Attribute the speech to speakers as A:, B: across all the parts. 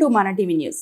A: To మన TV news.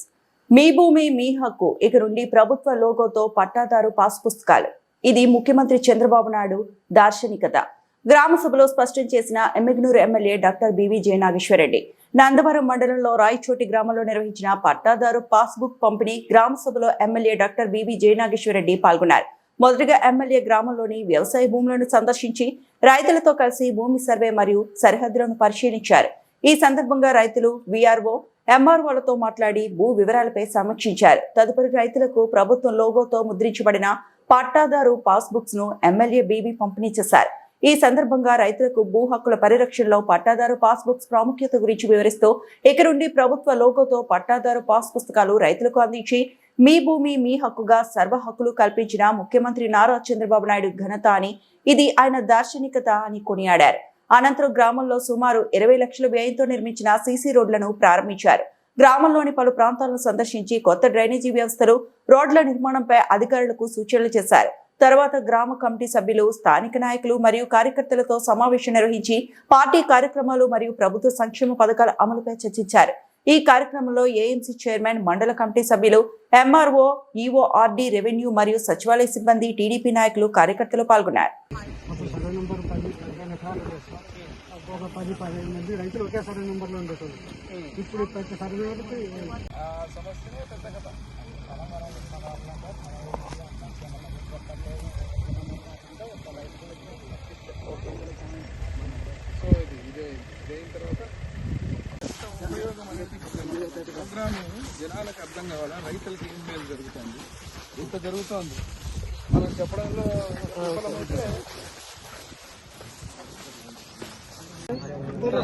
A: మీ భూమి మీ హక్కు ఇక నుండి ప్రభుత్వ లోగోతో పట్టాదారు పాస్ పుస్తకాలు. ఇది ముఖ్యమంత్రి చంద్రబాబు నాయుడు దార్శనికత. గ్రామ సభలో స్పష్టం చేసిన Emmiganur MLA doctor BV Jayanageswara Reddy Nandavaram మండలంలో రాయచోటి గ్రామంలో నిర్వహించిన పట్టాదారు పాస్బుక్ పంపిణీ గ్రామ సభలో ఎమ్మెల్యే డాక్టర్ బివి జయనాగేశ్వరరెడ్డి పాల్గొన్నారు. మొదటిగా ఎమ్మెల్యే గ్రామంలోని వ్యవసాయ భూములను సందర్శించి రైతులతో కలిసి భూమి సర్వే మరియు సరిహద్దులను పరిశీలించారు. ఈ సందర్భంగా రైతులు, వీఆర్ఓ, ఎంఆర్ఓలతో మాట్లాడి భూ వివరాలపై సమీక్షించారు. తదుపరి రైతులకు ప్రభుత్వం లోగోతో ముద్రించబడిన పట్టాదారు పాస్బుక్స్ ను ఎమ్మెల్యే బీబీ పంపిణీ చేశారు. ఈ సందర్భంగా రైతులకు భూ హక్కుల పరిరక్షణలో పట్టాదారు పాస్బుక్స్ ప్రాముఖ్యత గురించి వివరిస్తూ ఇక నుండి ప్రభుత్వ లోగోతో పట్టాదారు పాస్ పుస్తకాలు రైతులకు అందించి మీ భూమి మీ హక్కుగా సర్వ హక్కులు కల్పించిన ముఖ్యమంత్రి నారా చంద్రబాబు నాయుడు ఘనత అని, ఇది ఆయన దార్శనికత అని కొనియాడారు. అనంతరం గ్రామంలో సుమారు 20 లక్షల వ్యయంతో నిర్మించిన సీసీ రోడ్లను ప్రారంభించారు. గ్రామంలోని పలు ప్రాంతాలను సందర్శించి కొత్త డ్రైనేజీ వ్యవస్థలు, రోడ్ల నిర్మాణంపై అధికారులకు సూచనలు చేశారు. తర్వాత గ్రామ కమిటీ సభ్యులు, స్థానిక నాయకులు మరియు కార్యకర్తలతో సమావేశం నిర్వహించి పార్టీ కార్యక్రమాలు మరియు ప్రభుత్వ సంక్షేమ పథకాల అమలుపై చర్చించారు. ఈ కార్యక్రమంలో ఏఎంసీ చైర్మన్, మండల కమిటీ సభ్యులు, ఎంఆర్ఓ, ఈఓఆర్డి, రెవెన్యూ మరియు సచివాలయ సిబ్బంది, టీడీపీ నాయకులు, కార్యకర్తలు పాల్గొన్నారు.
B: ఒక 10-15 మంది రైతులు ఒకే సర్వే నెంబర్లో ఉండేటోళ్ళు. ఇప్పుడు ప్రతి సర్వే
C: జనాలకు అర్థం కావాలా, రైతులకి ఏం మేలు జరుగుతుంది, ఇంత జరుగుతోంది మనం చెప్పడంలో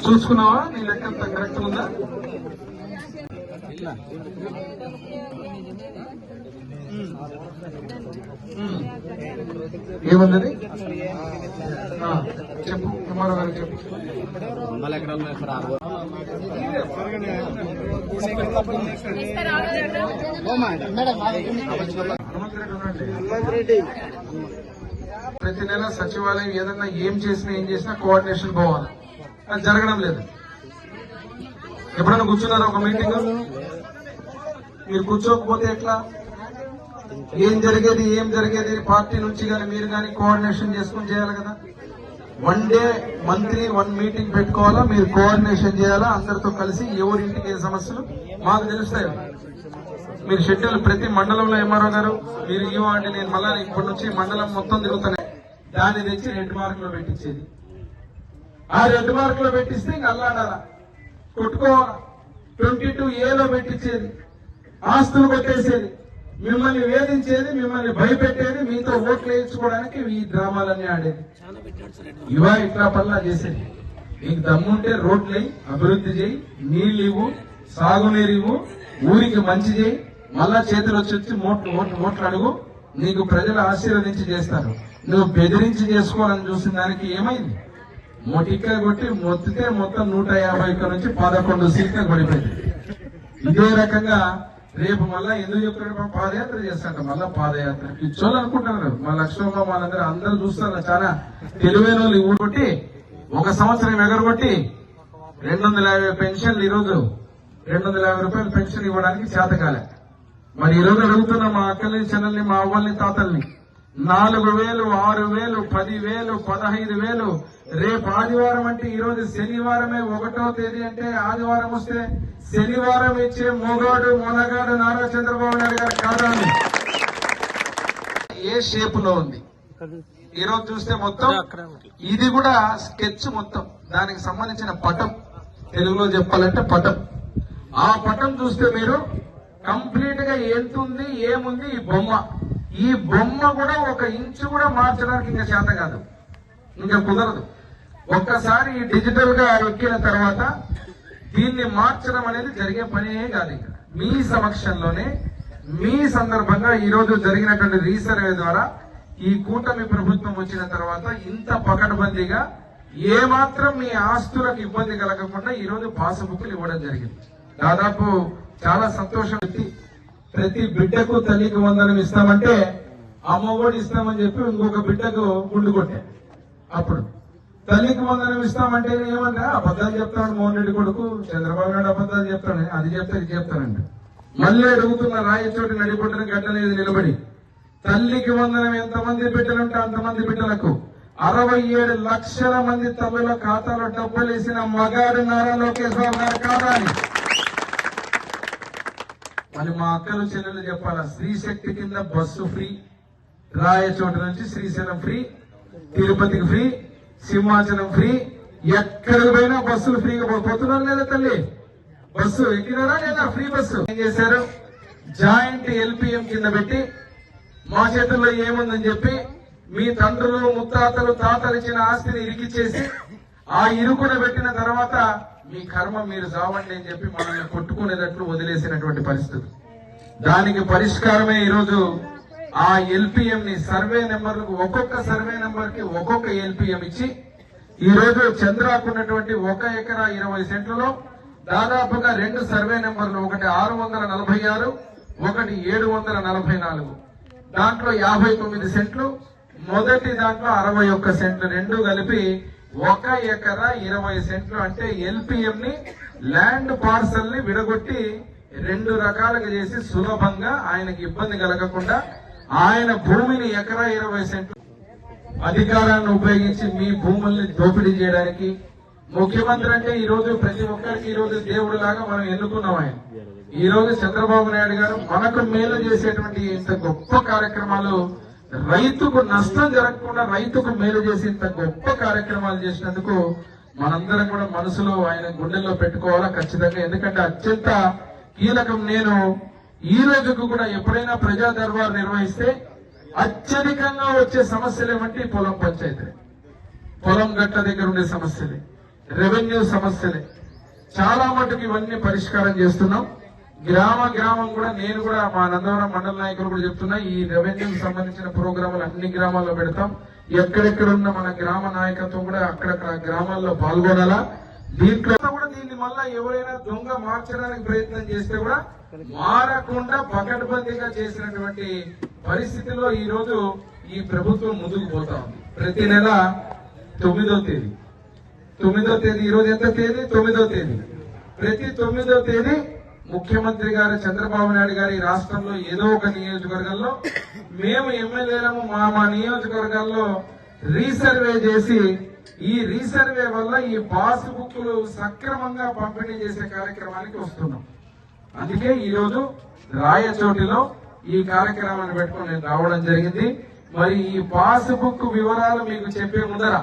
C: చూసుకున్నావా? నీ లెక్క అంతా కరెక్ట్ ఉందా? ఏమన్నది చెప్పు, కుమారు గారు చెప్పు. ప్రతి నెల సచివాలయం ఏదన్నా ఏం చేసినా కోఆర్డినేషన్ పోవాలి. అది జరగడం లేదు. ఎప్పుడైనా కూర్చున్నారా ఒక మీటింగ్? మీరు కూర్చోకపోతే ఎట్లా? ఏం జరిగేది పార్టీ నుంచి కానీ మీరు కానీ కోఆర్డినేషన్ చేసుకుని చేయాలి కదా. 1 డే మంత్లీ 1 మీటింగ్ పెట్టుకోవాలా, మీరు కోఆర్డినేషన్ చేయాలా. అందరితో కలిసి ఎవరింటికి ఏ సమస్యలు మాకు తెలుస్తాయి. మీరు షెడ్యూల్ ప్రతి మండలంలో ఎంఆర్ఓ గారు, మీరు ఇవ్వండి, నేను మళ్ళా ఇప్పటి నుంచి మండలం మొత్తం తిరుగుతాను. దాన్ని తెచ్చి 2 మార్కులు పెట్టించేది. ఆ 2 మార్కులు పెట్టిస్తే ఇంక అల్లాడాలా, కొట్టుకోవాలా. 22A పెట్టించేది, ఆస్తులు కొట్టేసేది, మిమ్మల్ని వేధించేది, మిమ్మల్ని భయపెట్టేది, మీతో ఓట్లు వేయించుకోవడానికి ఈ డ్రామాలన్నీ ఆడేది. ఇట్లా పల్లా చేసేది. నీకు దమ్ముంటే రోడ్లు అభివృద్ధి చేయి, నీళ్ళు ఇవ్వు, సాగునీరు ఇవ్వు, ఊరికి మంచి చేయి, మళ్ళా చేతులు వచ్చి మోట్లు అడుగు, నీకు ప్రజలు ఆశీర్వదించి చేస్తారు. నువ్వు బెదిరించి చేసుకోవాలని చూసిన దానికి ఏమైంది? మొటిక్క కొట్టి మొత్తితే మొత్తం 150 నుంచి 11 సీట్లకు పడిపోయింది. ఇదే రకంగా రేపు మళ్ళా ఎందుకు చెప్తున్నాడు? పాదయాత్ర చేస్తాంట. మళ్ళా పాదయాత్ర ఇచ్చోళ్ళు అనుకుంటున్నారు. మా లక్ష్మమ్మ వాళ్ళందరూ చూస్తారు. చాలా తెలివైన వాళ్ళు ఊరుకొట్టి 1 సంవత్సరం ఎగరగొట్టి 250 పెన్షన్లు, ఈరోజు 250 రూపాయలు పెన్షన్ ఇవ్వడానికి చేతకాలే. మరి ఈరోజు అడుగుతున్న మా అక్కల్ని, చెల్లెల్ని, మా అవ్వల్ని, తాతల్ని 4,000, 6,000, 10,000, 15,000 రేపు ఆదివారం అంటే, ఈరోజు శనివారమే 1వ తేదీ అంటే ఆదివారం వస్తే శనివారం ఇచ్చే మొనగాడు నారా చంద్రబాబు నాయుడు గారి ఖాతాని ఏ షేప్ లో ఉంది. ఈరోజు చూస్తే మొత్తం ఇది కూడా స్కెచ్, మొత్తం దానికి సంబంధించిన పటం, తెలుగులో చెప్పాలంటే పటం. ఆ పటం చూస్తే మీరు కంప్లీట్ గా ఎంతుంది, ఏముంది ఈ బొమ్మ కూడా 1 ఇంచు కూడా మార్చడానికి ఇంకా చేత కాదు, ఇంకా కుదరదు. ఒక్కసారి ఈ డిజిటల్ గా ఎక్కిన తర్వాత దీన్ని మార్చడం అనేది జరిగే పనే కాదు. ఇంకా మీ సమక్షంలోనే, మీ సందర్భంగా ఈరోజు జరిగినటువంటి రీసర్వే ద్వారా ఈ కూటమి ప్రభుత్వం వచ్చిన తర్వాత ఇంత పకడ్బందీగా ఏమాత్రం మీ ఆస్తులకు ఇబ్బంది కలగకుండా ఈరోజు పాస్బుక్లు ఇవ్వడం జరిగింది. దాదాపు చాలా సంతోషం. ప్రతి బిడ్డకు తల్లికి వందనం ఇస్తామంటే అమ్మఒడి ఇస్తామని చెప్పి ఇంకొక బిడ్డకు గుండు కొట్టే. అప్పుడు తల్లికి వందనం ఇస్తామంటే ఏమన్నా అబద్ధాలు చెప్తాడు మోహన్ రెడ్డి కొడుకు, చంద్రబాబు నాయుడు అబద్ధాలు చెప్తాడు, అది చెప్తారు ఇది చెప్తానండి. మళ్ళీ అడుగుతున్న రాయచోటి నడిపొట్టిన గడ్డ మీద నిలబడి తల్లికి వందనం ఎంతమంది బిడ్డలుంటే అంతమంది బిడ్డలకు 67 లక్షల మంది తల్లుల ఖాతాలో డబ్బులు వేసిన మగాడు నారా లోకేష్ బాబు గారు కాదా అని మరి మా అక్కలు చెల్లెలు చెప్పాలా. స్త్రీ శక్తి కింద బస్సు ఫ్రీ, రాయచోటి నుంచి శ్రీశైలం ఫ్రీ, తిరుపతికి ఫ్రీ, సింహాచలం ఫ్రీ, ఎక్కడికి పోయినా బస్సులు ఫ్రీగా పోతున్నారు లేదా తల్లి? బస్సు ఎక్కినారా లేదా? ఫ్రీ బస్సు ఏం చేశారు? జాయింట్ ఎల్పిఎం కింద పెట్టి మా చేతుల్లో ఏముందని చెప్పి మీ తండ్రులు ముత్తాతలు తాతలు ఇచ్చిన ఆస్తిని ఇరికిచ్చేసి ఆ ఇరుకున పెట్టిన తర్వాత మీ కర్మ మీరు చావండి అని చెప్పి మనల్ని కొట్టుకునేటట్లు వదిలేసినటువంటి పరిస్థితి. దానికి పరిష్కారమే ఈరోజు ఆ ఎల్పిఎం ని సర్వే నెంబర్లకు ఒక్కొక్క సర్వే నెంబర్ కి ఒక్కొక్క ఎల్పిఎం ఇచ్చి ఈ రోజు చంద్రాకున్నటువంటి 1 ఎకరా 20 సెంట్లలో దాదాపుగా 2 సర్వే నెంబర్లు, ఒకటి 646, ఒకటి 744. దాంట్లో 59 సెంట్లు, మొదటి దాంట్లో 61 సెంట్లు, రెండు కలిపి 1 ఎకరా 20 సెంట్లు. అంటే ఎల్పిఎం ని ల్యాండ్ పార్సల్ ని విడగొట్టి 2 రకాలుగా చేసి సులభంగా ఆయనకి ఇబ్బంది కలగకుండా ఆయన భూమిని ఎకరా 20 సెంట్లు అధికారాన్ని ఉపయోగించి మీ భూముల్ని దోపిడీ చేయడానికి ముఖ్యమంత్రి అంటే ఈ రోజు ప్రతి ఒక్కరికి ఈ రోజు దేవుడు లాగా మనం ఎన్నుకున్నాం. ఆయన ఈ రోజు చంద్రబాబు నాయుడు గారు మనకు మేలు చేసేటువంటి ఇంత గొప్ప కార్యక్రమాలు, రైతుకు నష్టం జరగకుండా రైతుకు మేలు చేసి ఇంత గొప్ప కార్యక్రమాలు చేసినందుకు మనందరం కూడా మనసులో ఆయన గుండెల్లో పెట్టుకోవాలా ఖచ్చితంగా. ఎందుకంటే అత్యంత కీలకం. నేను ఈ రోజుకు కూడా ఎప్పుడైనా ప్రజా దర్బార్ నిర్వహిస్తే అత్యధికంగా వచ్చే సమస్యలు ఏమంటే పొలం పంచాయతీ, పొలం గట్ట దగ్గర ఉండే సమస్యలే, రెవెన్యూ సమస్యలే. చాలా మటుకు ఇవన్నీ పరిష్కారం చేస్తున్నాం. గ్రామం కూడా నేను కూడా మా నందవరం మండల నాయకులు కూడా చెప్తున్నా, ఈ రెవెన్యూకి సంబంధించిన ప్రోగ్రాములు అన్ని గ్రామాల్లో పెడతాం. ఎక్కడెక్కడ ఉన్న మన గ్రామ నాయకత్వం కూడా అక్కడక్కడ గ్రామాల్లో పాల్గొనాలా. దీంట్లో కూడా దీన్ని మళ్ళా ఎవరైనా దొంగ మార్చడానికి ప్రయత్నం చేస్తే కూడా మారకుండా పకడ్బందీగా చేసినటువంటి పరిస్థితిలో ఈ రోజు ఈ ప్రభుత్వం ముందుకు పోతా ఉంది. ప్రతి నెల 9వ తేదీ ఈ రోజు ఎంత తేదీ? 9వ తేదీ. ప్రతి 9వ తేదీ ముఖ్యమంత్రి గారు చంద్రబాబు నాయుడు గారి రాష్ట్రంలో ఏదో ఒక నియోజకవర్గంలో మేము ఎమ్మెల్యేలము మా నియోజకవర్గాల్లో రీసర్వే చేసి ఈ రీసర్వే వల్ల ఈ పాస్ బుక్లు సక్రమంగా పంపిణీ చేసే కార్యక్రమానికి వస్తున్నాం. అందుకే ఈ రోజు రాయచోటిలో ఈ కార్యక్రమాన్ని పెట్టుకుని నేను రావడం జరిగింది. మరి ఈ పాస్ బుక్ వివరాలు మీకు చెప్పే ముందర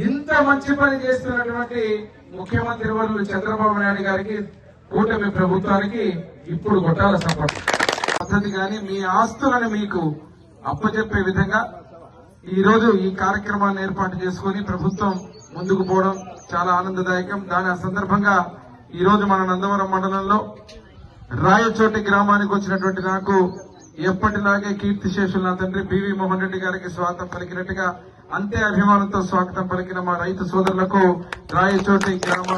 C: ఇంత మంచి పని చేస్తున్నటువంటి ముఖ్యమంత్రి వర్యులు చంద్రబాబు నాయుడు గారికి, కూటమి ప్రభుత్వానికి ఇప్పుడు కొట్టాల సపోర్ట్ పద్ధతి కానీ మీ ఆస్తులను మీకు అప్పచెప్పే విధంగా ఈ రోజు ఈ కార్యక్రమాన్ని ఏర్పాటు చేసుకుని ప్రభుత్వం ముందుకు పోవడం చాలా ఆనందదాయకం. దాని సందర్భంగా ఈ రోజు మన నందవరం మండలంలో రాయచోటి గ్రామానికి వచ్చినటువంటి నాకు ఎప్పటిలాగే కీర్తిశేషులు నా తండ్రి బివి మోహన్ రెడ్డి గారికి స్వాగతం పలికినట్టుగా అంతే అభిమానంతో స్వాగతం పలికిన మా రైతు సోదరులకు, రాయచోటి గ్రామ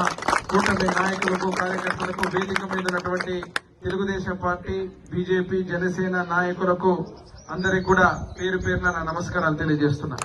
C: కూటమి నాయకులకు, కార్యకర్తలకు, వేదిక మీద ఉన్నటువంటి తెలుగుదేశం పార్టీ, బీజేపీ, జనసేన నాయకులకు అందరికి కూడా పేరు పేరున నా నమస్కారాలు తెలియజేస్తున్నా.